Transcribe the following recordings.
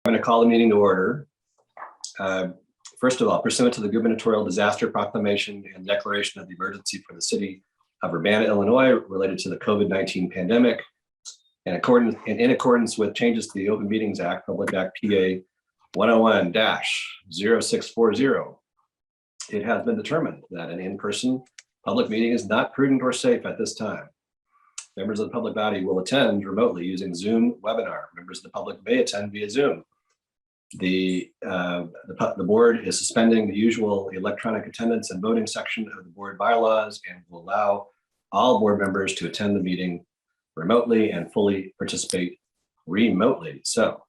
I'm going to call the meeting to order. First of all, pursuant to the gubernatorial disaster proclamation and declaration of the emergency for the city of Urbana, Illinois, related to the COVID-19 pandemic, and in accordance with changes to the Open Meetings Act, Public Act PA 101-0640, it has been determined that an in-person public meeting is not prudent or safe at this time. Members of the public body will attend remotely using Zoom webinar. Members of the public may attend via Zoom. The board is suspending the usual electronic attendance and voting section of the board bylaws and will allow all board members to attend the meeting remotely and fully participate remotely. So,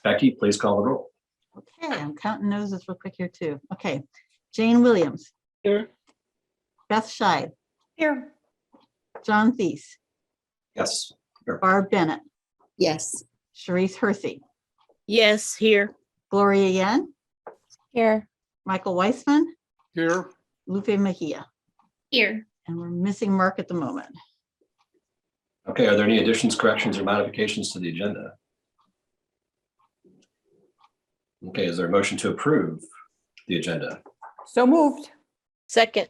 Becky, please call the roll. Okay, I'm counting noses real quick here too. Okay, Jane Williams. Here. Beth Scheid. Here. John Thies. Yes. Barb Bennett. Yes. Sharice Hersey. Yes, here. Gloria Yen. Here. Michael Weissman. Here. Lupe Mejia. Here. And we're missing Mark at the moment. Okay, are there any additions, corrections, or modifications to the agenda? Okay, is there a motion to approve the agenda? So moved. Second.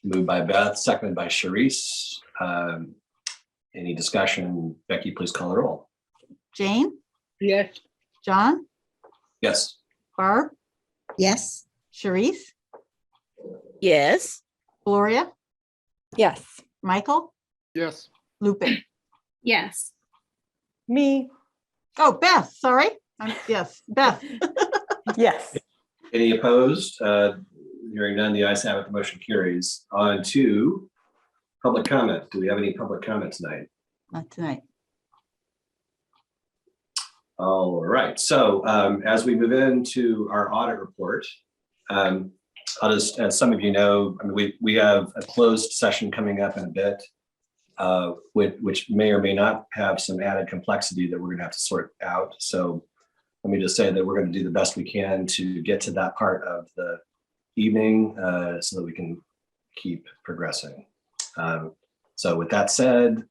Moved by Beth, seconded by Sharice. Any discussion? Becky, please call the roll. Jane. Yes. John. Yes. Barb. Yes. Sharice. Yes. Gloria. Yes. Michael. Yes. Lupe. Yes. Me. Oh, Beth, sorry. Yes, Beth. Yes. Any opposed? Hearing none, the ayes have it, the motion carries. On to public comment. Do we have any public comment tonight? Not tonight. All right, so as we move into our audit report, I'll just, as some of you know, I mean, we have a closed session coming up in a bit, which may or may not have some added complexity that we're going to have to sort out. So let me just say that we're going to do the best we can to get to that part of the evening so that we can keep progressing. So with that said,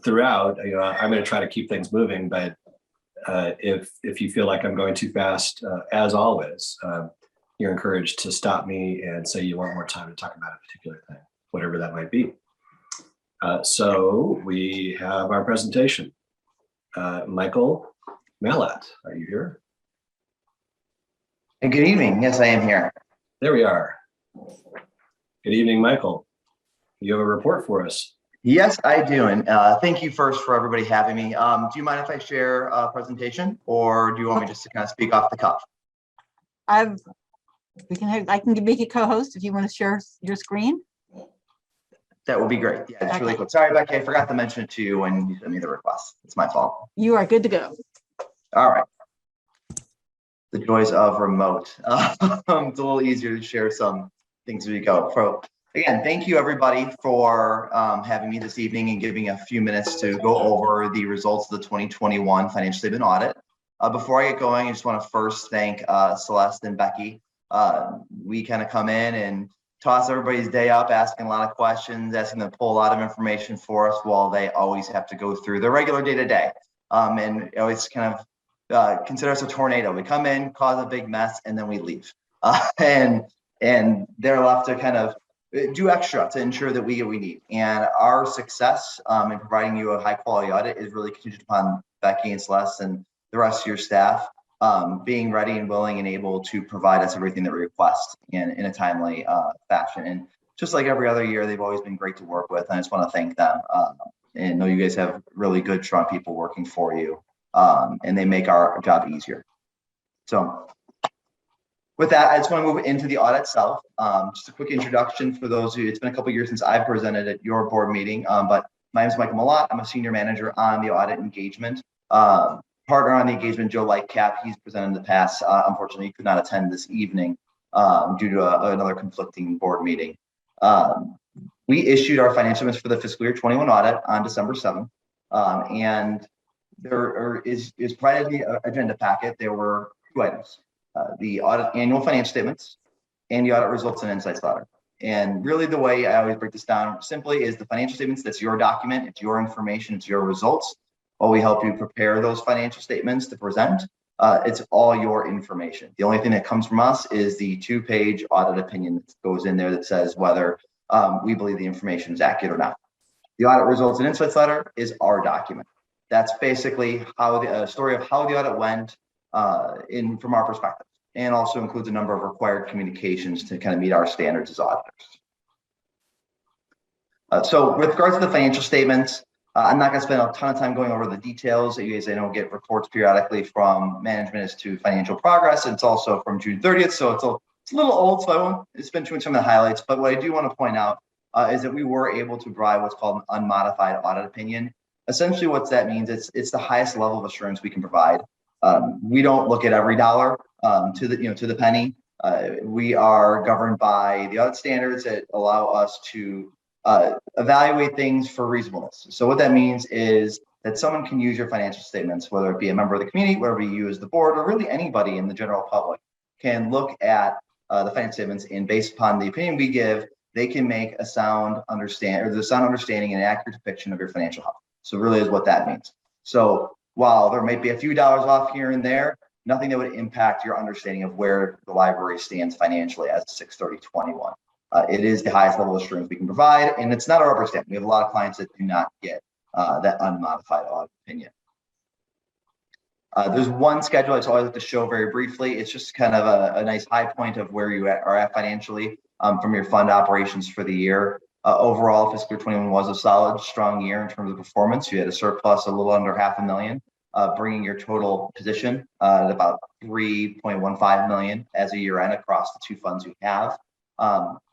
throughout, I'm going to try to keep things moving, but if you feel like I'm going too fast, as always, you're encouraged to stop me and say you want more time to talk about a particular thing, whatever that might be. So we have our presentation. Michael Mallat, are you here? And good evening. Yes, I am here. There we are. Good evening, Michael. You have a report for us. Yes, I do. And thank you first for everybody having me. Do you mind if I share a presentation, or do you want me just to kind of speak off the cuff? I can make a co-host if you want to share your screen. That would be great. Yeah, it's really Okay. cool. Sorry, Becky, I forgot to mention it to you when you sent me the request. It's my fault. You are good to go. All right. The joys of remote. It's a little easier to share some things as we go. So again, thank you everybody for having me this evening and giving a few minutes to go over the results of the 2021 financial statement audit. Before I get going, I just want to first thank Celeste and Becky. We kind of come in and toss everybody's day up, asking a lot of questions, asking them to pull a lot of information for us while they always have to go through their regular day-to-day. And always kind of consider us a tornado. We come in, cause a big mess, and then we leave. And they're left to kind of do extra to ensure that we get what we need. And our success in providing you a high quality audit is really contingent upon Becky and Celeste and the rest of your staff being ready and willing and able to provide us everything that we request in a timely fashion. And just like every other year, they've always been great to work with. And I just want to thank them and know you guys have really good, strong people working for you. And they make our job easier. So with that, I just want to move into the audit itself. Just a quick introduction for those who, it's been a couple of years since I've presented at your board meeting, but my name is Michael Malott. I'm a senior manager on the audit engagement. Partner on the engagement, Joe Lightcap, he's presented in the past. Unfortunately, he could not attend this evening due to another conflicting board meeting. We issued our financial statements for the fiscal year 21 audit on December 7th. And there is provided in the agenda packet, there were two items. The audit annual financial statements and the audit results and insights letter. And really the way I always break this down simply is the financial statements, that's your document, it's your information, it's your results. while we help you prepare those financial statements to present, it's all your information. The only thing that comes from us is the 2-page audit opinion that goes in there that says whether we believe the information is accurate or not. The audit results and insights letter is our document. That's basically how the story of how the audit went from our perspective, and also includes a number of required communications to kind of meet our standards as auditors. So with regards to the financial statements, I'm not going to spend a ton of time going over the details. You guys, I know, get reports periodically from management as to financial progress. It's also from June 30th, so it's a little old, so I won't spend too much time on the highlights. But what I do want to point out is that we were able to provide what's called an unmodified audit opinion. Essentially, what that means, it's the highest level of assurance we can provide. We don't look at every dollar to the penny. We are governed by the audit standards that allow us to evaluate things for reasonableness. So what that means is that someone can use your financial statements, whether it be a member of the community, whether you as the board, or really anybody in the general public can look at the financial statements, and based upon the opinion we give, they can make a sound understanding and accurate depiction of your financial health. So really is what that means. So while there might be a few dollars off here and there, nothing that would impact your understanding of where the library stands financially as of 6/30/21. It is the highest level of assurance we can provide, and it's not a rubber stamp. We have a lot of clients that do not get that unmodified audit opinion. There's one schedule I always like to show very briefly. It's just kind of a nice high point of where you are at financially from your fund operations for the year. Overall, fiscal year 21 was a solid, strong year in terms of performance. You had a surplus a little under $500,000, bringing your total position at about $3.15 million as a year end across the 2 funds you have.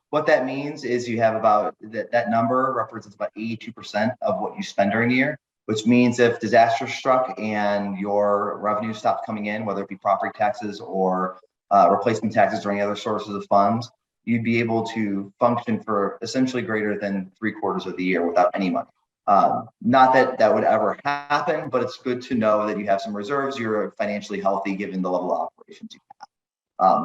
What that means is you have about that number represents about 82% of what you spend during the year, which means if disaster struck and your revenue stopped coming in, whether it be property taxes or replacement taxes or any other sources of funds, you'd be able to function for essentially greater than 3/4 of the year without any money. Not that that would ever happen, but it's good to know that you have some reserves. You're financially healthy given the level of operations you have.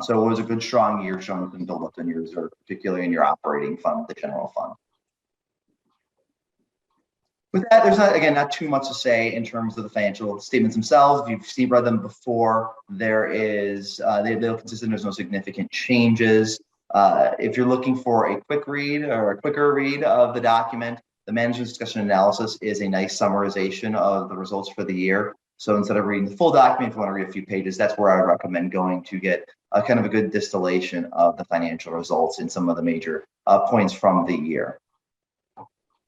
So it was a good, strong year showing some buildup in your reserve, particularly in your operating fund, the general fund. With that, there's not too much to say in terms of the financial statements themselves. If you've read them before, they'll consist, there's no significant changes. If you're looking for a quick read or a quicker read of the document, the management discussion analysis is a nice summarization of the results for the year. So instead of reading the full document, if you want to read a few pages, that's where I would recommend going to get a kind of a good distillation of the financial results in some of the major points from the year.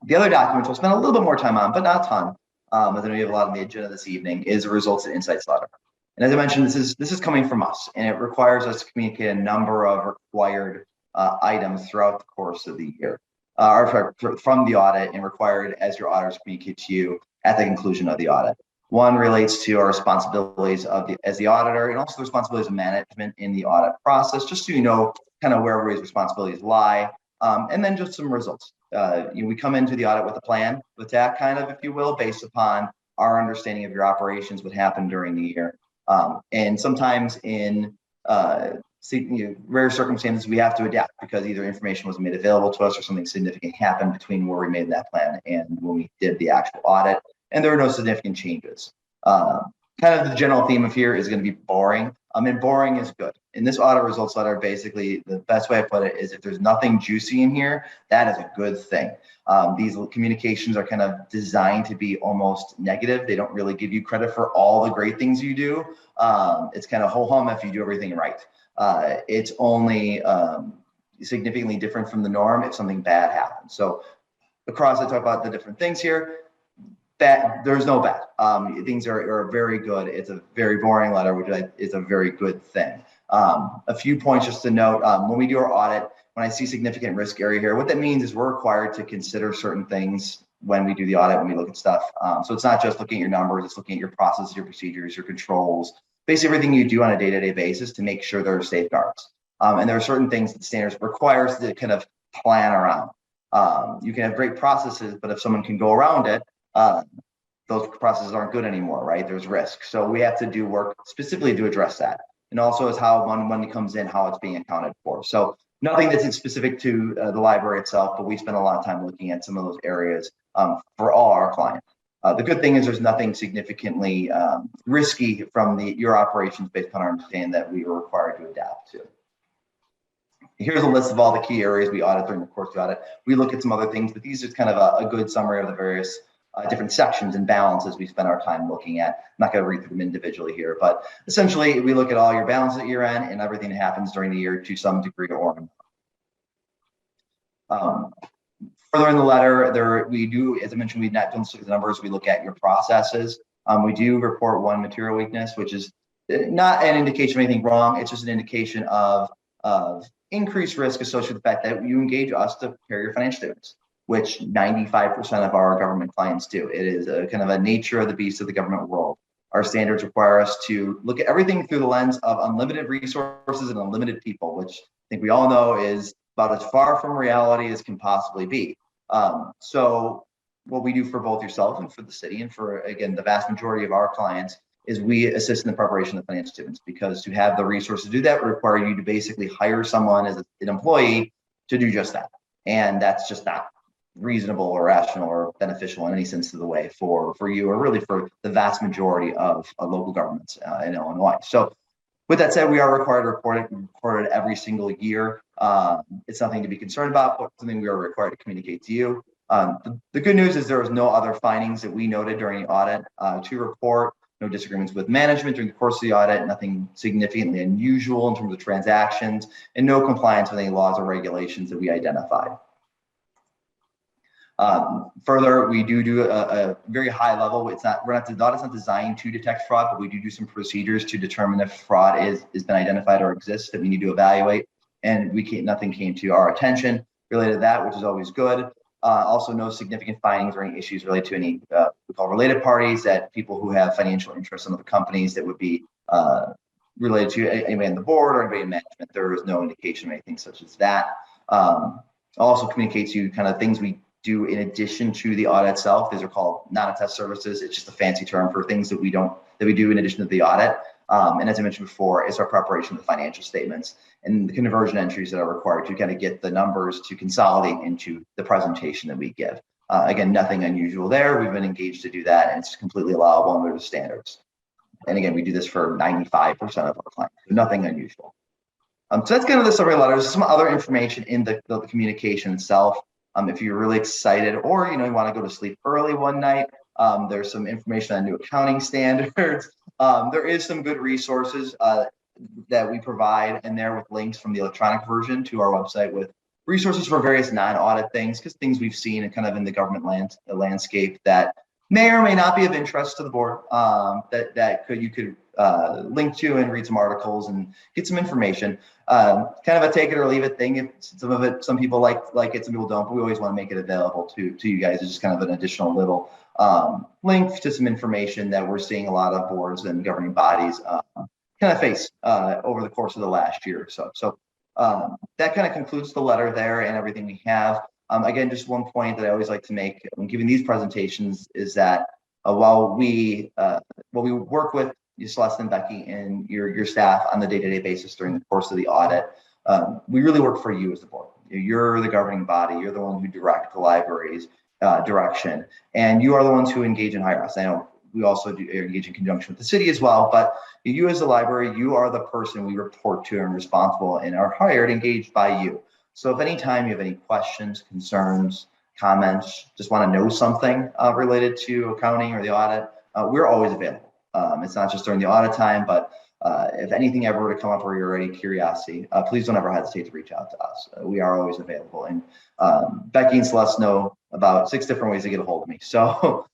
The other documents we'll spend a little bit more time on, but not a ton, as I know you have a lot on the agenda this evening, is the results and insights letter. And as I mentioned, this is coming from us, and it requires us to communicate a number of required items throughout the course of the year, from the audit, and required as your auditors communicate to you at the conclusion of the audit. One relates to our responsibilities as the auditor, and also the responsibilities of management in the audit process, just so you know kind of where everybody's responsibilities lie, and then just some results. We come into the audit with a plan, with that kind of, if you will, based upon our understanding of your operations, what happened during the year. And sometimes in rare circumstances, we have to adapt because either information wasn't made available to us or something significant happened between where we made that plan and when we did the actual audit, and there were no significant changes. Kind of the general theme of here is going to be boring. And boring is good. In this audit results letter, basically, the best way I put it is if there's nothing juicy in here, that is a good thing. These communications are kind of designed to be almost negative. They don't really give you credit for all the great things you do. It's kind of ho-hum if you do everything right. It's only significantly different from the norm if something bad happens. So across, I talk about the different things here. There's no bad. Things are very good. It's a very boring letter, which is a very good thing. A few points just to note, when we do our audit, when I see significant risk area here, what that means is we're required to consider certain things when we do the audit, when we look at stuff. So it's not just looking at your numbers, it's looking at your processes, your procedures, your controls, basically everything you do on a day-to-day basis to make sure there are safeguards. And there are certain things that standards requires to kind of plan around. You can have great processes, but if someone can go around it, those processes aren't good anymore, right? There's risk. So we have to do work specifically to address that. And also is how money comes in, how it's being accounted for. So nothing that's specific to the library itself, but we spend a lot of time looking at some of those areas for all our clients. The good thing is there's nothing significantly risky from your operations based on our understanding that we were required to adapt to. Here's a list of all the key areas we audit during the course of the audit. We look at some other things, but these are kind of a good summary of the various different sections and balances we spend our time looking at. I'm not going to read through them individually here, but essentially we look at all your balances at year end and everything that happens during the year to some degree or further in the letter, we do, as I mentioned, we not just look at the numbers, we look at your processes. We do report one material weakness, which is not an indication of anything wrong. It's just an indication of increased risk associated with the fact that you engage us to prepare your financial statements, which 95% of our government clients do. It is a kind of a nature of the beast of the government world. Our standards require us to look at everything through the lens of unlimited resources and unlimited people, which I think we all know is about as far from reality as can possibly be. So what we do for both yourself and for the city and for, again, the vast majority of our clients is we assist in the preparation of financial statements, because to have the resources to do that would require you to basically hire someone as an employee to do just that. And that's just not reasonable or rational or beneficial in any sense of the way for you, or really for the vast majority of local governments in Illinois. So with that said, we are required to report it. We report it every single year. It's nothing to be concerned about, but something we are required to communicate to you. The good news is there was no other findings that we noted during the audit to report. No disagreements with management during the course of the audit, nothing significantly unusual in terms of transactions, and no compliance with any laws or regulations that we identified. Further, we do a very high level. The audit's not designed to detect fraud, but we do some procedures to determine if fraud has been identified or exists that we need to evaluate. And nothing came to our attention related to that, which is always good. Also, no significant findings or any issues related to any we call related parties, that people who have financial interests in other companies that would be related to anybody on the board or anybody in management. There is no indication of anything such as that. Also communicates to you kind of things we do in addition to the audit itself. These are called non-attest services. It's just a fancy term for things that we do in addition to the audit. And as I mentioned before, it's our preparation of the financial statements and the conversion entries that are required to kind of get the numbers to consolidate into the presentation that we give. Again, nothing unusual there. We've been engaged to do that, and it's completely allowable under the standards. And again, we do this for 95% of our clients. So nothing unusual. So that's kind of the summary letter. There's some other information in the communication itself. If you're really excited, or you want to go to sleep early one night, there's some information on new accounting standards. There is some good resources that we provide in there with links from the electronic version to our website with resources for various non-audit things, because things we've seen and kind of in the government landscape that may or may not be of interest to the board, you could link to and read some articles and get some information. Kind of a take it or leave it thing. If some people like it, some people don't, but we always want to make it available to you guys. It's just kind of an additional little link to some information that we're seeing a lot of boards and governing bodies kind of face over the course of the last year or so. So that kind of concludes the letter there and everything we have. Again, just one point that I always like to make when giving these presentations is that while we work with you, Celeste and Becky, and your staff on the day-to-day basis during the course of the audit, we really work for you as the board. You're the governing body. You're the one who direct the library's direction, and you are the ones who engage and hire us. I know we also do engage in conjunction with the city as well, but you as the library, you are the person we report to and responsible and are hired, engaged by you. So if anytime you have any questions, concerns, comments, just want to know something related to accounting or the audit, we're always available. It's not just during the audit time, but if anything ever were to come up or you're any curiosity, please don't ever hesitate to reach out to us. We are always available. And Becky and Celeste know about 6 different ways to get a hold of me. So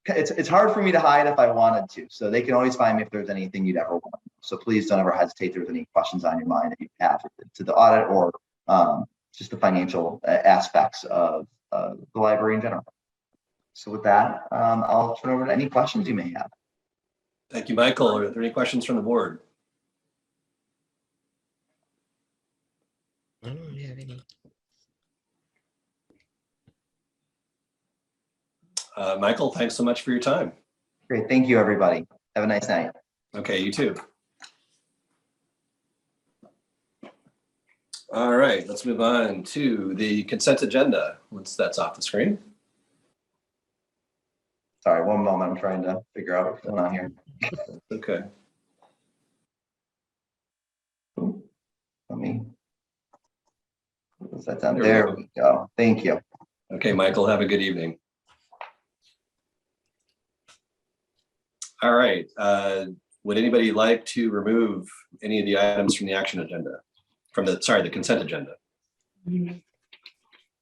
it's hard for me to hide if I wanted to. So they can always find me if there's anything you'd ever want. So please don't ever hesitate if there's any questions on your mind that you have to the audit or just the financial aspects of the library in general. So with that, I'll turn over to any questions you may have. Thank you, Michael. Are there any questions from the board? I don't have any. Michael, thanks so much for your time. Great. Thank you, everybody. Have a nice night. Okay, you too. All right, let's move on to the consent agenda once that's off the screen. Sorry, one moment. I'm trying to figure out what's going on here. Okay. Let me. Was that done? There we There go. we go. Thank you. Okay, Michael, have a good evening. All right. Would anybody like to remove any of the items from the action agenda? The consent agenda?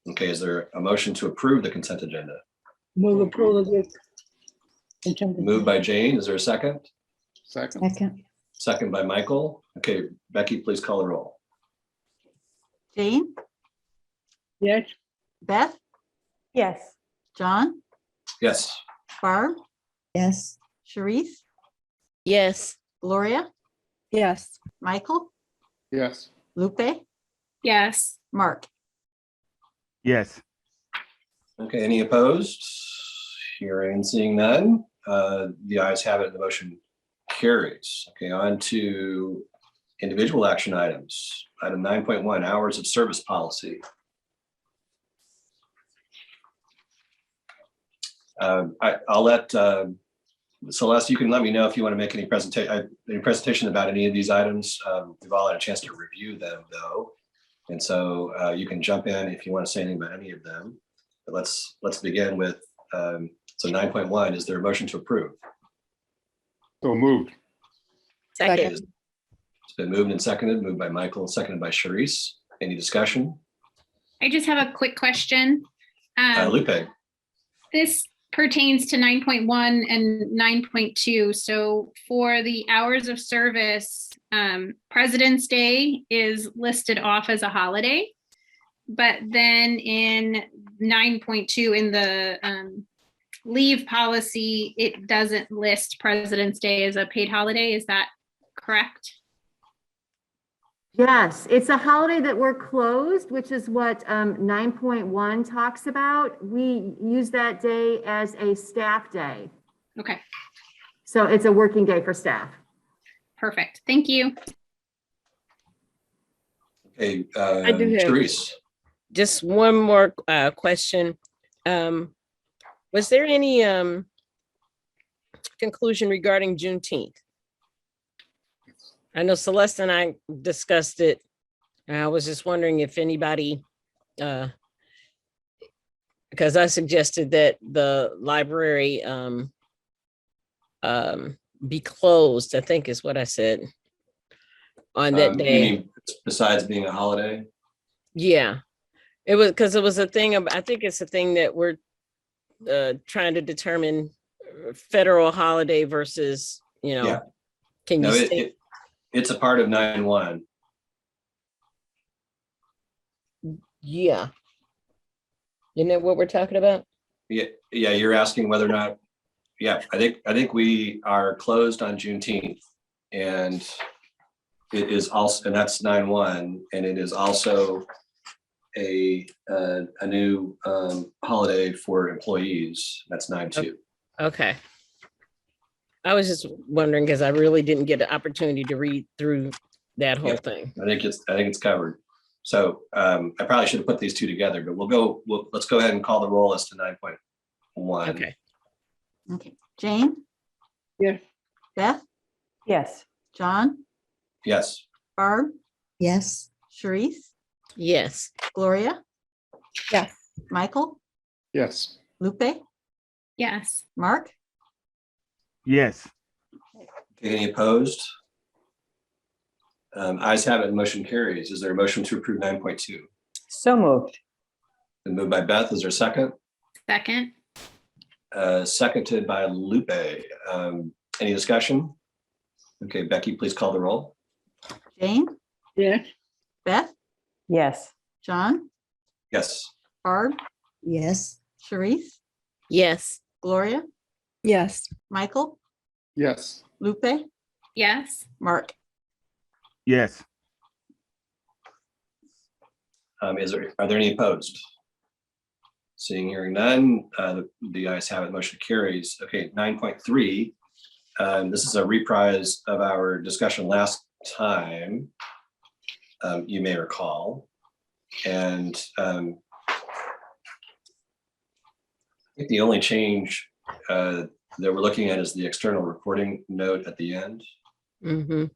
Okay, is there a motion to approve the consent agenda? Move approval of the consent Moved by Jane. Is there a second? Second. Second by Michael. Okay, Becky, please call the roll. Jane, Yes. Beth, Yes. John, Yes. Barb, Yes. Sharice, Yes. Gloria, Yes. Michael, Yes. Lupe, Yes. Mark. Yes. Okay, any opposed? Hearing and seeing none. The ayes have it, the motion carries. Okay, on to individual action items. Item 9.1, hours of service policy. I'll let Celeste, you can let me know if you want to make any presentation about any of these items. We've all had a chance to review them though. And so you can jump in if you want to say anything about any of them. But let's begin with, so 9.1, is there a motion to approve? So moved. Okay, Second. it's been moved and seconded, moved by Michael, seconded by Sharice. Any discussion? I just have a quick question. Lupe, This pertains to 9.1 and 9.2. So for the hours of service, President's Day is listed off as a holiday. But then in 9.2 in the leave policy, it doesn't list President's Day as a paid holiday. Is that correct? Yes, it's a holiday that we're closed, which is what 9.1 talks about. We use that day as a staff day. Okay, So it's a working day for staff. perfect. Thank you. okay, do have- Sharice. Just one more question. Was there any conclusion regarding Juneteenth? I know Celeste and I discussed it. I was just wondering if anybody, because I suggested that the library be closed, I think is what I said on that You day. mean besides being a holiday? Yeah, it was because it was a thing of, I think it's a thing that we're trying to determine federal holiday versus, Yeah. can No, you say? it's a part of 9.1. Yeah. Isn't that what we're talking about? Yeah, you're asking whether or not, yeah, I think we are closed on Juneteenth, and it is also, and that's 9.1, and it is also a new holiday for employees. That's 9.2. Okay. I was just wondering because I really didn't get an opportunity to read through that whole Yeah. thing. I think it's covered. So I probably should have put these two together, but let's go ahead and call the roll as to 9.1. Okay. Okay, Jane, Yeah. Beth, Yes. John, Yes. Barb, Yes. Sharice, Yes. Gloria, Yes. Michael, Yes. Lupe, Yes. Mark. Yes. Any opposed? Ayes have it, motion carries. Is there a motion to approve 9.2? So moved. Been moved by Beth. Is there a second? Second. Seconded by Lupe. Any discussion? Okay, Becky, please call the roll. Jane, Yes. Beth, Yes. John, Yes. Barb, Yes. Sharice, Yes. Gloria, Yes. Michael, Yes. Lupe, Yes. Mark. Yes. Are there any opposed? Seeing, hearing none, the ayes have it, motion carries. Okay, 9.3. This is a reprise of our discussion last time, you may recall. And I think the only change that we're looking at is the external recording note at the end. Mhm.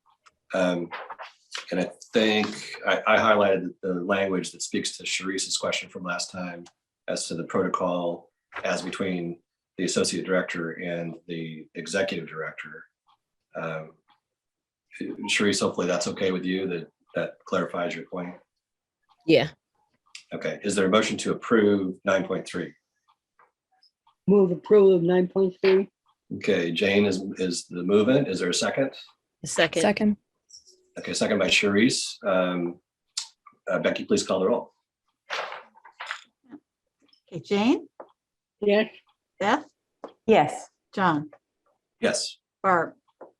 And I think I highlighted the language that speaks to Sharice's question from last time as to the protocol as between the associate director and the executive director. Sharice, hopefully that's okay with you, that clarifies your point. Yeah. Okay, is there a motion to approve 9.3? Move approval of 9.3. Okay, Jane is the movement. Is there a second? Second. Second. Okay, second by Sharice. Becky, please call the roll. Okay, Jane, Yes. Beth, Yes. John, Yes. Barb,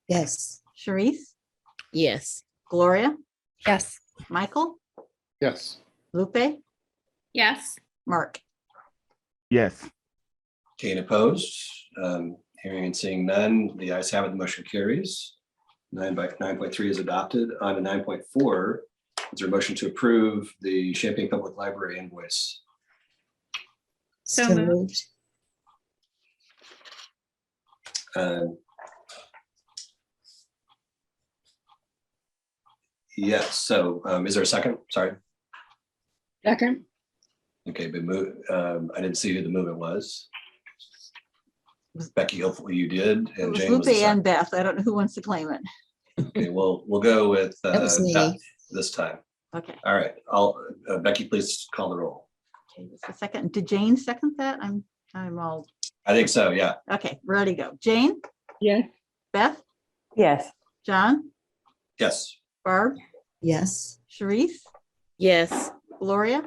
Yes. Sharice, Yes. Gloria, Yes. Michael, Yes. Lupe, Yes. Mark. Yes. Okay, and opposed? Hearing and seeing none, the ayes have it, the motion carries. 9.3 is adopted. On to 9.4, is there a motion to approve the Champaign Public Library invoice? So moved. Um, Yes, so is there a second? Sorry. Second. Okay, but I didn't see who the movement was. Becky, hopefully you did. It And was Jane was Lupe the and second. Beth. I don't know who wants to claim it. Okay, we'll go with That was me. Beth this time. Okay, All right, Becky, please call the roll. okay, just a second. Did Jane second that? I'm all, I think so, yeah. okay, ready to go. Jane, Yes. Beth, Yes. John, Yes. Barb, Yes. Sharice, Yes. Gloria,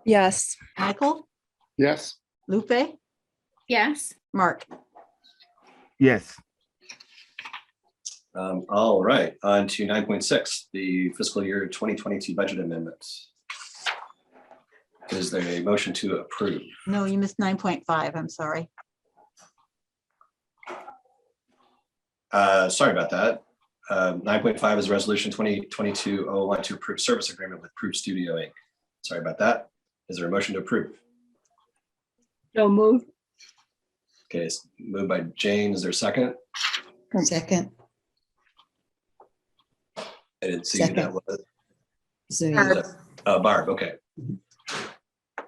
Yes. Michael, Yes. Lupe, Yes. Mark. Yes. All right, on to 9.6, the fiscal year 2022 budget amendments. Is there a motion to approve? No, you missed 9.5. I'm sorry. Sorry about that. 9.5 is resolution 2022-012 to approve service agreement with Proof Studio Inc. Sorry about that. Is there a motion to approve? So moved. Okay, it's moved by Jane. Is there a second? Second. I didn't see who that Second. was. So Barb, okay.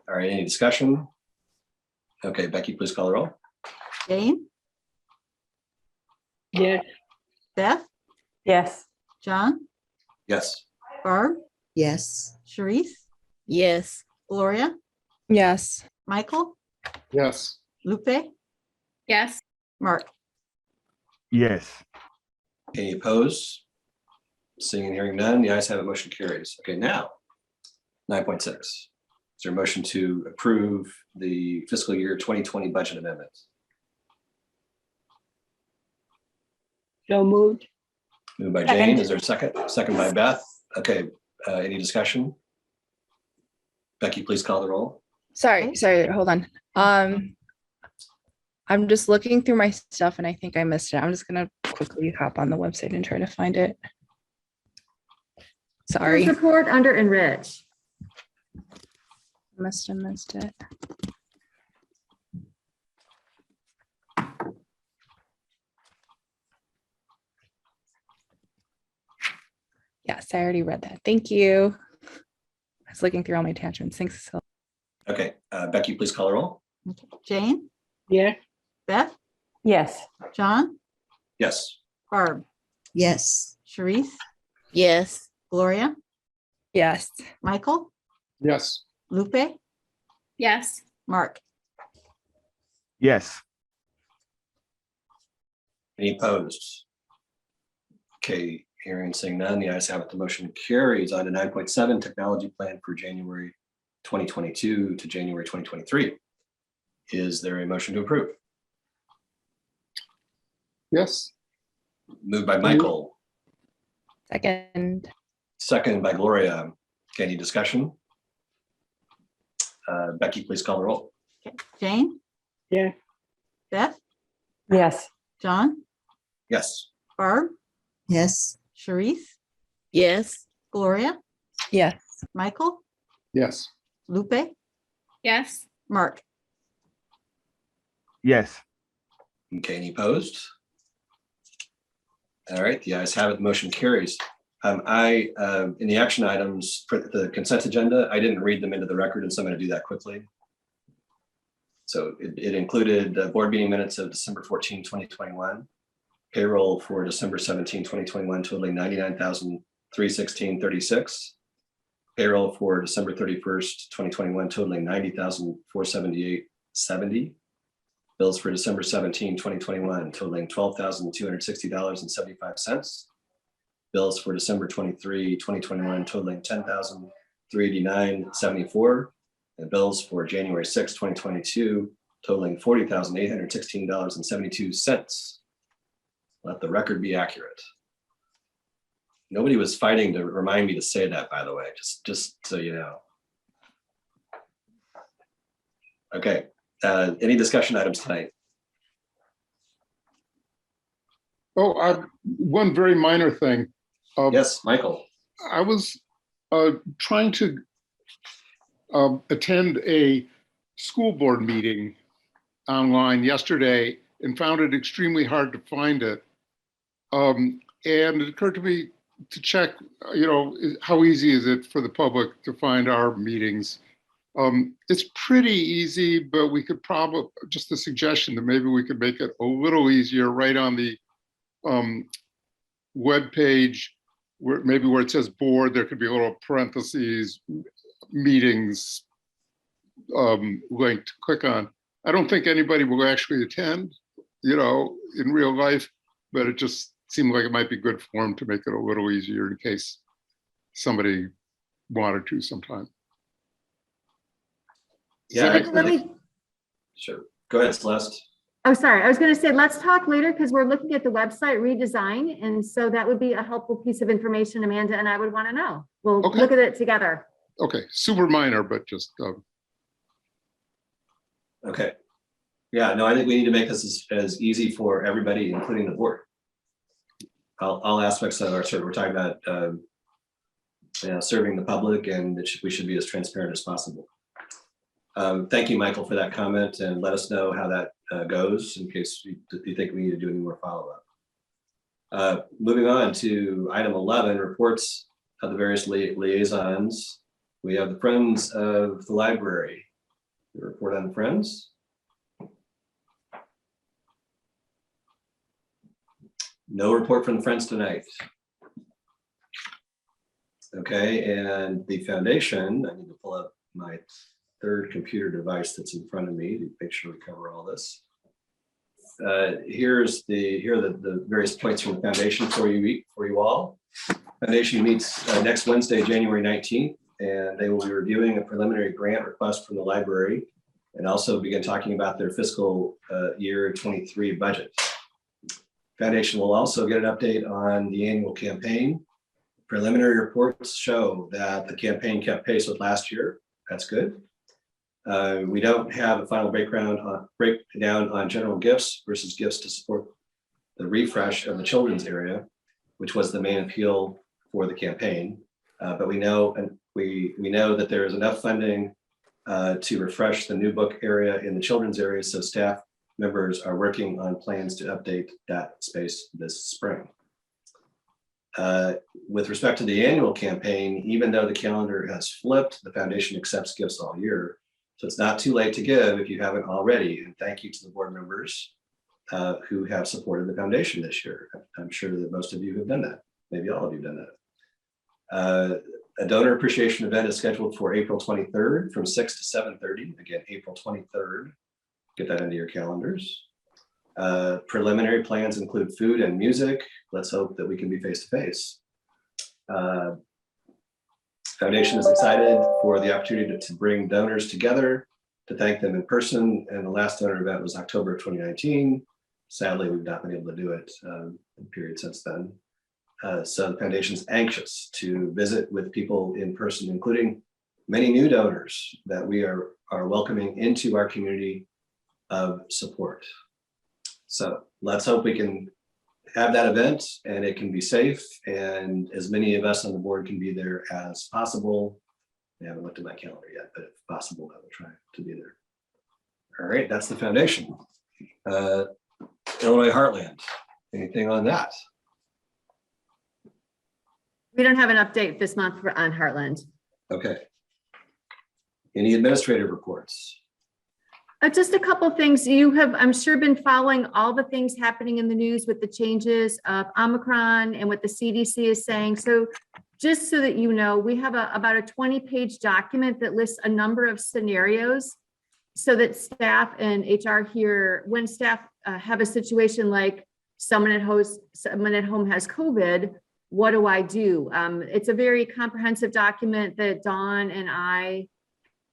All right, any discussion? Okay, Becky, please call the roll. Jane, Yes. Beth, Yes. John, Yes. Barb, yes. Sharice, Yes. Gloria, Yes. Michael, Yes. Lupe, Yes. Mark. Yes. Any opposed? Seeing and hearing none, the ayes have it, motion carries. Okay, now, 9.6. Is there a motion to approve the fiscal year 2020 budget amendments? So moved. Moved by Second. Jane, is there a second? Second by Beth. Okay, any discussion? Becky, please call the roll. Okay. Sorry, hold on. I'm just looking through my stuff and I think I missed it. I'm just gonna quickly hop on the website and try to find it. Sorry, Report under enrich. must have missed it. Yes, I already read that. Thank you. I was looking through all my attachments. Thanks, Cecile. Okay, Becky, please call the roll. Okay. Jane, Yes. Beth, Yes. John, Yes. Barb, Yes. Sharice, Yes. Gloria, Yes. Michael, Yes. Lupe, Yes. Mark. Yes. Any opposed? Okay, hearing and seeing none, the ayes have it, the motion carries. On to 9.7, technology plan for January 2022 to January 2023. Is there a motion to approve? Yes. Moved by Michael, Second. second by Gloria. Okay, any discussion? Becky, please call the roll. Okay. Jane, Yes. Beth, Yes. John, Yes. Barb, Yes. Sharice, Yes. Gloria, Yes. Michael, Yes. Lupe, Yes. Mark. Yes. Okay, any opposed? All right, the ayes have it, the motion carries. In the action items for the consent agenda, I didn't read them into the record, and so I'm going to do that quickly. So it included board meeting minutes of December 14, 2021, payroll for December 17, 2021, totaling $99,316.36, payroll for December 31st, 2021, totaling $90,478.70, bills for December 17, 2021, totaling $12,260.75, bills for December 23, 2021, totaling $10,389.74, and bills for January 6, 2022, totaling $40,816.72. Let the record be accurate. Nobody was fighting to remind me to say that, by the way, just so you know. Okay, any discussion items tonight? Oh, one very minor thing. Yes, Michael. I was trying to attend a school board meeting online yesterday and found it extremely hard to find it. And it occurred to me to check, how easy is it for the public to find our meetings? It's pretty easy, but we could probably, just a suggestion that maybe we could make it a little easier right on the web page, where it says board, there could be a little parentheses, meetings link to click on. I don't think anybody will actually attend, in real life, but it just seemed like it might be good form to make it a little easier in case somebody wanted to sometime. Yeah, Let me, sure. Go ahead, Celeste. oh, sorry. I was going to say, let's talk later because we're looking at the website redesign. And so that would be a helpful piece of information Amanda and I would want to know. We'll Okay. look at it together. Okay, super minor, but just. Okay. Yeah, no, I think we need to make this as easy for everybody, including the board. All aspects of our service. We're talking about serving the public, and we should be as transparent as possible. Thank you, Michael, for that comment, and let us know how that goes in case you think we need to do any more follow-up. Moving on to item 11, reports of the various liaisons. We have the Friends of the Library. The report on the Friends. No report from the Friends tonight. Okay, and the foundation, I need to pull up my third computer device that's in front of me to make sure we cover all this. Here are the various points from the foundation for you all. Foundation meets next Wednesday, January 19th, and they will be reviewing a preliminary grant request from the library and also begin talking about their fiscal year 23 budget. Foundation will also get an update on the annual campaign. Preliminary reports show that the campaign kept pace with last year. That's good. We don't have a final breakdown on general gifts versus gifts to support the refresh of the children's area, which was the main appeal for the campaign. But we know that there is enough funding to refresh the new book area in the children's area, so staff members are working on plans to update that space this spring. With respect to the annual campaign, even though the calendar has flipped, the foundation accepts gifts all year. So it's not too late to give if you haven't already. And thank you to the board members who have supported the foundation this year. I'm sure that most of you have done that. Maybe all of you have done that. A donor appreciation event is scheduled for April 23rd from 6 to 7:30. Again, April 23rd. Get that into your calendars. Preliminary plans include food and music. Let's hope that we can be face-to-face. Foundation is excited for the opportunity to bring donors together, to thank them in person. And the last donor event was October of 2019. Sadly, we've not been able to do it in the period since then. So the foundation's anxious to visit with people in person, including many new donors that we are welcoming into our community of support. So let's hope we can have that event and it can be safe and as many of us on the board can be there as possible. I haven't looked at my calendar yet, but if possible, I will try to be there. All right, that's the foundation. Illinois Heartland, anything on that? We don't have an update this month on Heartland. Okay. Any administrative reports? Just a couple things. You have, I'm sure, been following all the things happening in the news with the changes of Omicron and what the CDC is saying. So just so that you know, we have about a 20-page document that lists a number of scenarios so that staff and HR here, when staff have a situation like someone at home has COVID, what do I do? It's a very comprehensive document that Dawn and I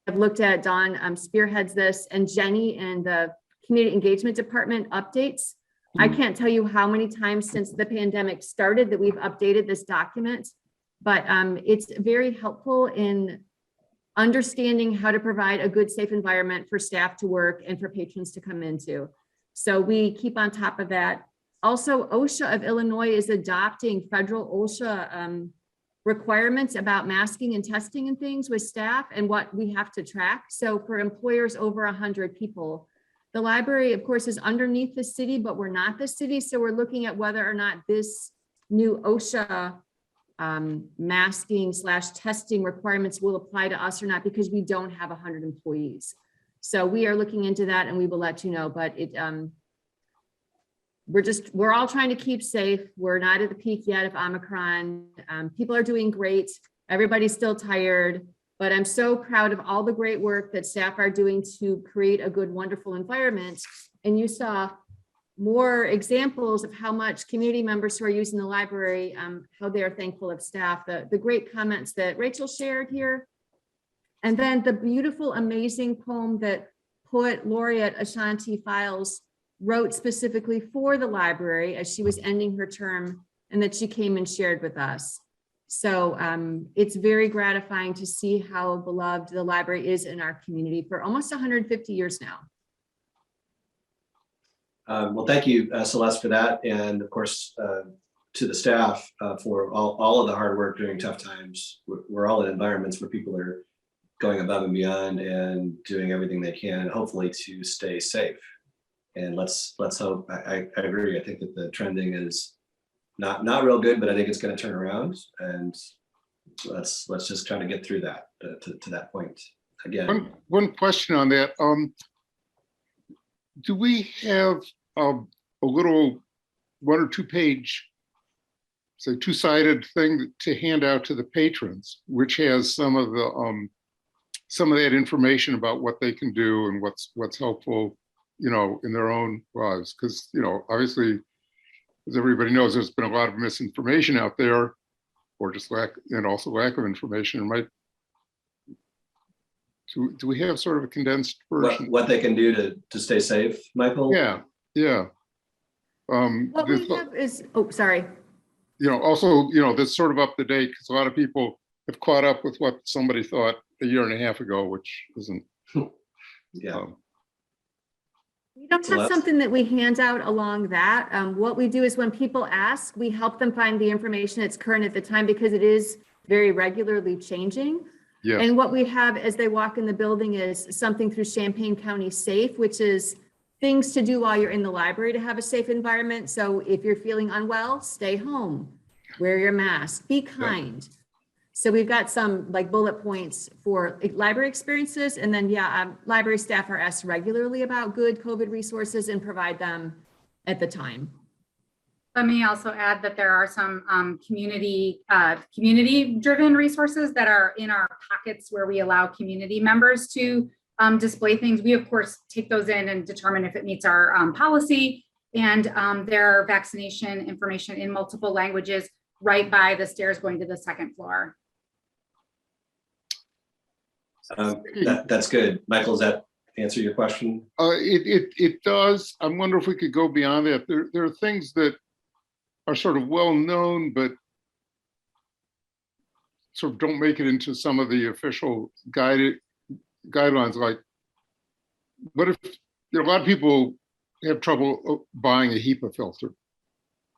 have looked at. Dawn spearheads this, and Jenny and the Community Engagement Department updates. I can't tell you how many times since the pandemic started that we've updated this document, but it's very helpful in understanding how to provide a good, safe environment for staff to work and for patrons to come into. So we keep on top of that. Also, OSHA of Illinois is adopting federal OSHA requirements about masking and testing and things with staff and what we have to track. So for employers over 100 people, the library, of course, is underneath the city, but we're not the city. So we're looking at whether or not this new OSHA masking / testing requirements will apply to us or not, because we don't have 100 employees. So we are looking into that and we will let you know, but it, we're all trying to keep safe. We're not at the peak yet of Omicron. People are doing great. Everybody's still tired, but I'm so proud of all the great work that staff are doing to create a good, wonderful environment. And you saw more examples of how much community members who are using the library, how they are thankful of staff, the great comments that Rachel shared here. And then the beautiful, amazing poem that poet laureate Ashanti Files wrote specifically for the library as she was ending her term, and that she came and shared with us. So it's very gratifying to see how beloved the library is in our community for almost 150 years now. Well, thank you, Celeste, for that. And of course, to the staff for all of the hard work during tough times. We're all in environments where people are going above and beyond and doing everything they can, hopefully to stay safe. And let's hope. I agree. I think that the trending is not real good, but I think it's going to turn around. And let's just try to get through that to that point again. One question on that. Do we have a little 1 or 2 page, say, 2-sided thing to hand out to the patrons, which has some of that information about what they can do and what's helpful, you know, in their own lives? Because, you know, obviously, as everybody knows, there's been a lot of misinformation out there, or just lack of information. Do we have sort of a condensed version? What they can do to stay safe, Michael? Yeah. What we have is, oh, sorry. You know, also, you know, that's sort of up to date, because a lot of people have caught up with what somebody thought a year and a half ago, which isn't. Yeah. We don't have something that we hand out along that. What we do is when people ask, we help them find the information that's current at the time, because it is very regularly changing. Yes. And what we have as they walk in the building is something through Champaign County Safe, which is things to do while you're in the library to have a safe environment. So if you're feeling unwell, stay home, wear your mask, be kind. Yeah. So we've got some like bullet points for library experiences. And then, library staff are asked regularly about good COVID resources and provide them at the time. Let me also add that there are some community-driven resources that are in our packets where we allow community members to display things. We, of course, take those in and determine if it meets our policy. And there are vaccination information in multiple languages right by the stairs going to the second floor. That's good. Michael, does that answer your question? It does. I wonder if we could go beyond that. There are things that are sort of well known, but sort of don't make it into some of the official guidelines. Like, what if, you know, a lot of people have trouble buying a HEPA filter?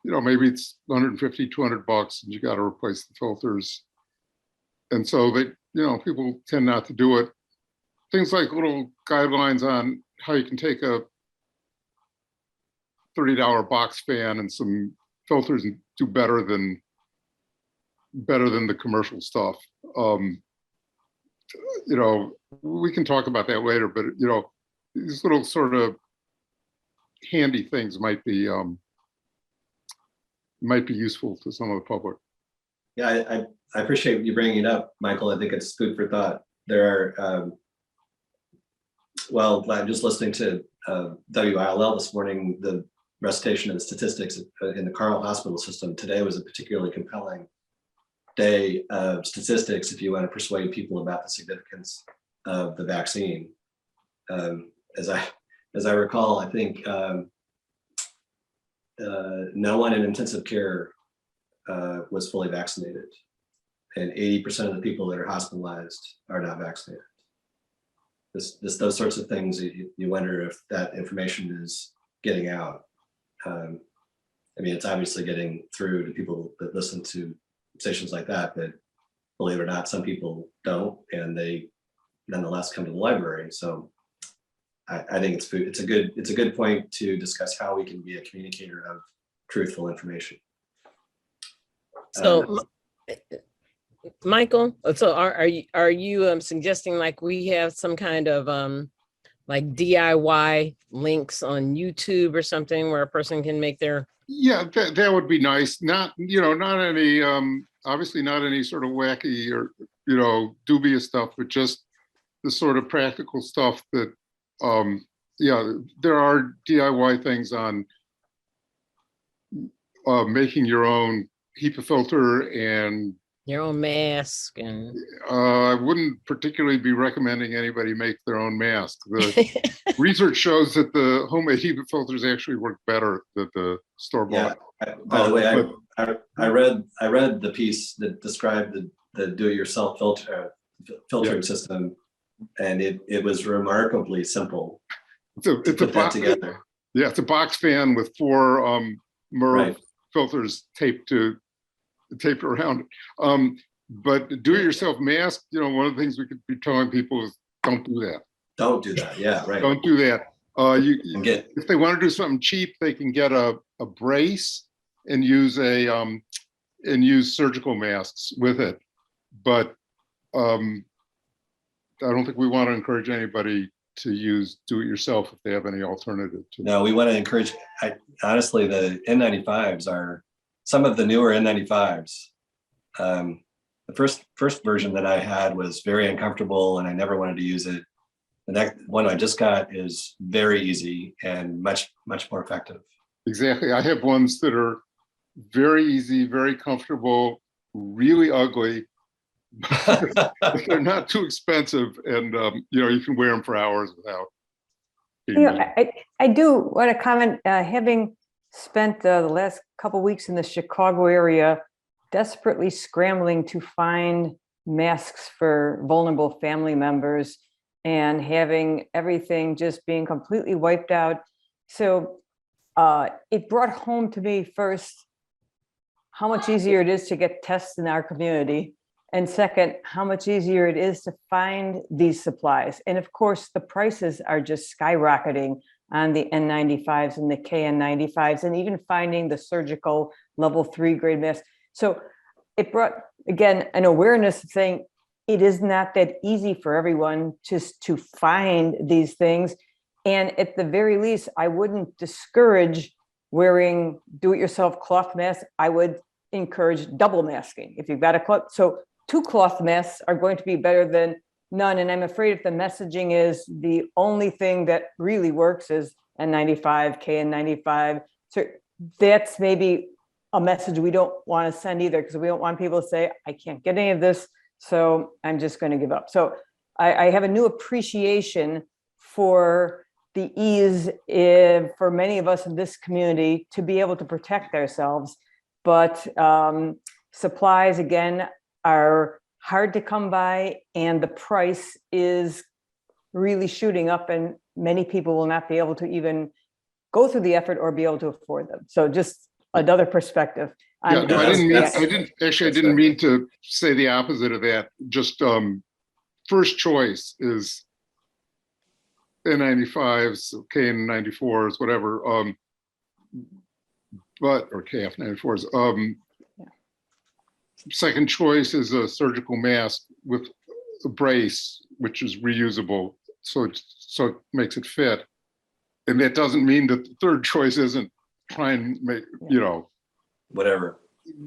You know, maybe it's 150, 200 bucks, and you got to replace the filters. And so they, you know, people tend not to do it. Things like little guidelines on how you can take a $30 box fan and some filters and do better than the commercial stuff. You know, we can talk about that later, but you know, these little sort of handy things might be useful to some of the public. Yeah, I appreciate you bringing it up, Michael. I think it's food for thought. There are, well, I'm just listening to WILL this morning, the recitation of the statistics in the Carle Hospital system. Today was a particularly compelling day of statistics if you want to persuade people about the significance of the vaccine. As I recall, I think no one in intensive care was fully vaccinated, and 80% of the people that are hospitalized are not vaccinated. Those sorts of things, you wonder if that information is getting out. I mean, it's obviously getting through to people that listen to stations like that, but believe it or not, some people don't, and they nonetheless come to the library. So I think it's a good point to discuss how we can be a communicator of truthful information. So, Michael, so are you suggesting like we have some kind of like DIY links on YouTube or something where a person can make their? Yeah, that would be nice. Not, you know, not any obviously not any sort of wacky or, you know, dubious stuff, but just the sort of practical stuff that yeah, there are DIY things on making your own HEPA filter and Your own mask and I wouldn't particularly be recommending anybody make their own mask. The research shows that the homemade HEPA filters actually work better than the store-bought. Yeah. By the way, I read the piece that described the do-it-yourself filtering system, and it was remarkably simple. It's a box together. Yeah, it's a box fan with 4 MERV filters taped around it. But do-it-yourself mask, you know, one of the things we could be telling people is don't do that. Don't do that. Yeah, right. Don't do that. If they want to do something cheap, they can get a brace and use surgical masks with it. But I don't think we want to encourage anybody to use do-it-yourself if they have any alternative to. No, we want to encourage. Honestly, the N95s are some of the newer N95s. The first version that I had was very uncomfortable, and I never wanted to use it. The next one I just got is very easy and much more effective. Exactly. I have ones that are very easy, very comfortable, really ugly. They're not too expensive, and you know, you can wear them for hours without. You know, I do want to comment, having spent the last couple weeks in the Chicago area, desperately scrambling to find masks for vulnerable family members and having everything just being completely wiped out. So it brought home to me first, how much easier it is to get tests in our community. And second, how much easier it is to find these supplies. And of course, the prices are just skyrocketing on the N95s and the KN95s, and even finding the surgical level 3 grade masks. So it brought, again, an awareness of saying it is not that easy for everyone just to find these things. And at the very least, I wouldn't discourage wearing do-it-yourself cloth masks. I would encourage double masking if you've got a cloth. So 2 cloth masks are going to be better than none. And I'm afraid if the messaging is the only thing that really works is N95, KN95, so that's maybe a message we don't want to send either, because we don't want people to say, I can't get any of this, so I'm just going to give up. So I have a new appreciation for the ease for many of us in this community to be able to protect ourselves. But supplies, again, are hard to come by, and the price is really shooting up, and many people will not be able to even go through the effort or be able to afford them. So just another perspective. Yeah, no, I didn't mean to say the opposite of that. Just first choice is N95s, KN94s, whatever. or KF94s. Second choice is a surgical mask with a brace, which is reusable, so it makes it fit. And that doesn't mean that the third choice isn't try and make, Whatever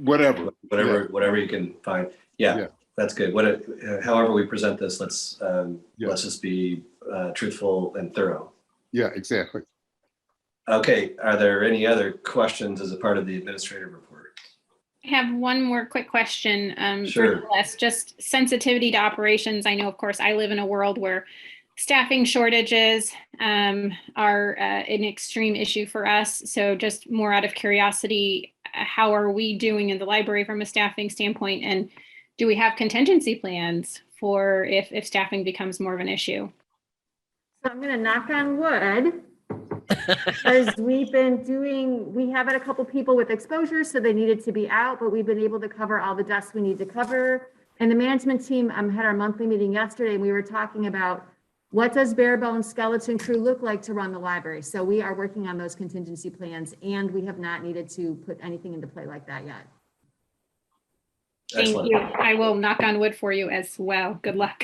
whatever. you can find. Yeah, Yeah. that's good. However we present this, let's just be truthful and thorough. Yeah, exactly. Okay, are there any other questions as a part of the administrative report? I have one more quick question Sure. for Celeste, just sensitivity to operations. I know, of course, I live in a world where staffing shortages are an extreme issue for us. So just more out of curiosity, how are we doing in the library from a staffing standpoint? And do we have contingency plans for if staffing becomes more of an issue? So I'm gonna knock on wood. Because we have had a couple people with exposure, so they needed to be out, but we've been able to cover all the desks we need to cover. And the management team had our monthly meeting yesterday, and we were talking about what does bare bones skeleton crew look like to run the library? So we are working on those contingency plans, and we have not needed to put anything into play like that yet. Thank Excellent. you. I will knock on wood for you as well. Good luck.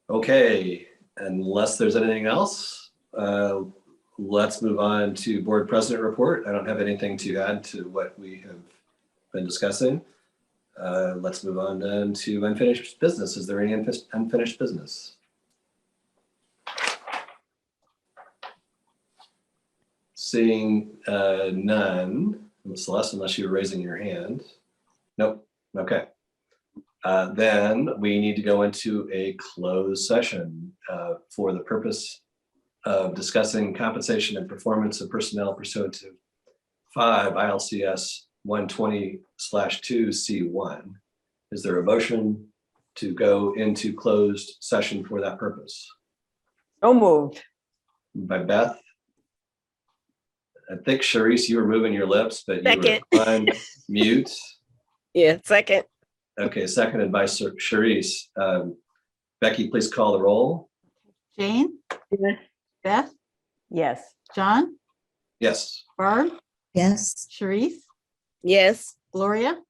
Okay, unless there's anything else, let's move on to board president report. I don't have anything to add to what we have been discussing. Let's move on then to unfinished business. Is there any unfinished business? Seeing none, Celeste, unless you were raising your hand. Nope, okay. Then we need to go into a closed session for the purpose of discussing compensation and performance of personnel pursuant to 5 ILCS 120/2C1. Is there a motion to go into closed session for that purpose? So moved. By Beth. I think Sharice, you were moving your lips, but you Second. were on mute. Yeah, second. Okay, seconded by Sharice. Becky, please call the roll. Jane, Yes. Beth, Yes. John, Yes. Barb, Yes. Sharice, Yes. Gloria,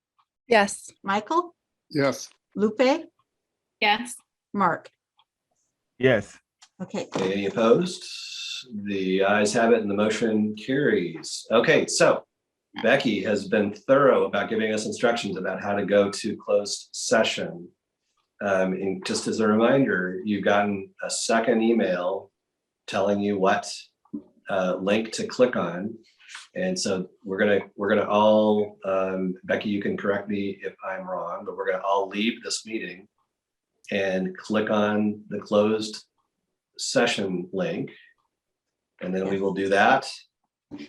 Yes. Michael, Yes. Lupe, Yes. Mark. Yes. Okay, Okay, any opposed? The ayes have it and the motion carries. Okay, so Becky has been thorough about giving us instructions about how to go to closed session. And just as a reminder, you've gotten a second email telling you what link to click on. And so we're gonna all, Becky, you can correct me if I'm wrong, but we're gonna all leave this meeting and click on the closed session link. And then we will do that.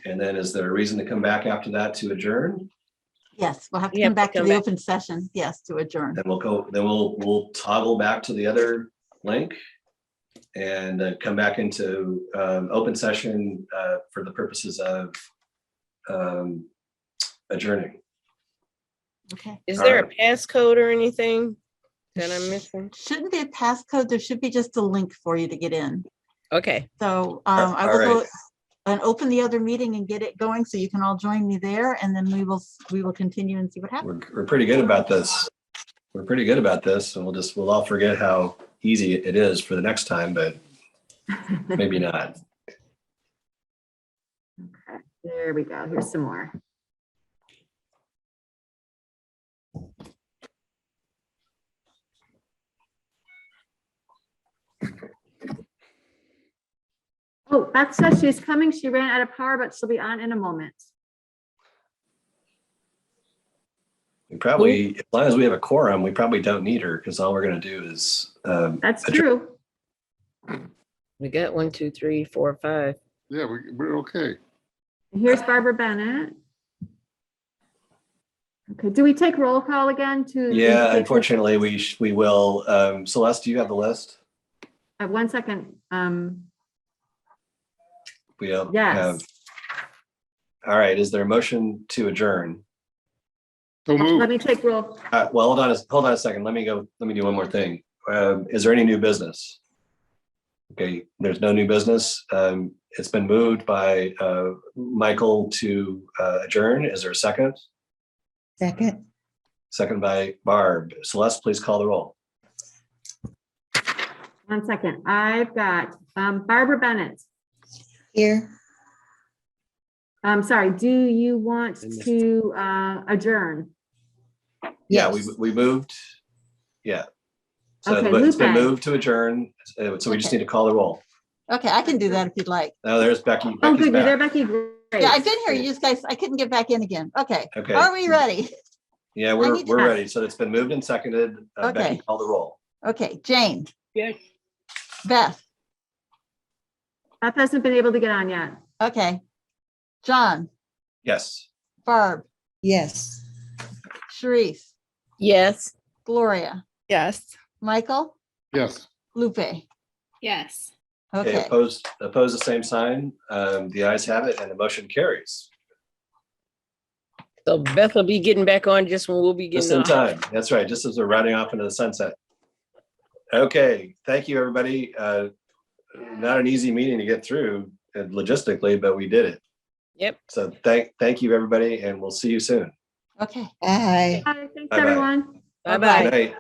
And then is there a reason to come back after that to adjourn? yes, we'll have to You come have to back to come the back. open session, yes, to adjourn. Then we'll toggle back to the other link and come back into open session for the purposes of adjourning. Okay. Is there a Alright. passcode or anything that I'm missing? Shouldn't be a passcode, there should be just a link for you to get in. Okay. So I will all go right. and open the other meeting and get it going, so you can all join me there, and then we will continue and see what happens. We're pretty good about this. We're pretty good about this, and we'll all forget how easy it is for the next time, but maybe not. Okay, there we go. Here's some more. Oh, Beth says she's coming. She ran out of power, but she'll be on in a moment. We probably, as long as we have a quorum, we probably don't need her because all we're going to do is. That's adjourn. true. We got 1, 2, 3, 4, 5. Yeah, we're okay. And here's Barbara Bennett. Okay, do we take roll call again to? Yeah, unfortunately, we will. Celeste, do you have the list? 1 second. We don't Yes. have. All right, is there a motion to adjourn? So Let move. me take roll. Well, hold on a second. Let me do one more thing. Is there any new business? Okay, there's no new business. It's been moved by Michael to adjourn. Is there a second? Second. Second by Barb. Celeste, please call the roll. 1 second. I've got Barbara Bennett. Here. I'm sorry, do you want to adjourn? Yeah, Yes. we moved. Yeah. So Okay, it's been Lupe. moved to adjourn. So we just Okay. need to call the roll. Okay, I can do that if you'd like. Now there's Becky. Oh, Becky's good, you're there, back. Becky. Great. Yeah, I've been here. You guys, I couldn't get back in again. Okay. Okay. Are we ready? Yeah, I we're need to- ready. So it's been moved and seconded. Becky, Okay. call the roll. Okay, Jane, Yes. Beth, Beth hasn't been able to get on yet. okay. John, Yes. Barb, Yes. Sharice, Yes. Gloria, Yes. Michael, Yes. Lupe. Yes. Okay. Okay, Opposed, the same sign. The ayes have it and the motion carries. So Beth will be getting back on just when we'll be Just getting in off. time. That's right. Just as we're riding off into the sunset. Okay, thank you, everybody. Not an easy meeting to get through logistically, but we did it. Yep. So thank you, everybody, and we'll see you soon. okay. Bye. Hi, thanks, Bye-bye. everyone. Bye-bye. Good night.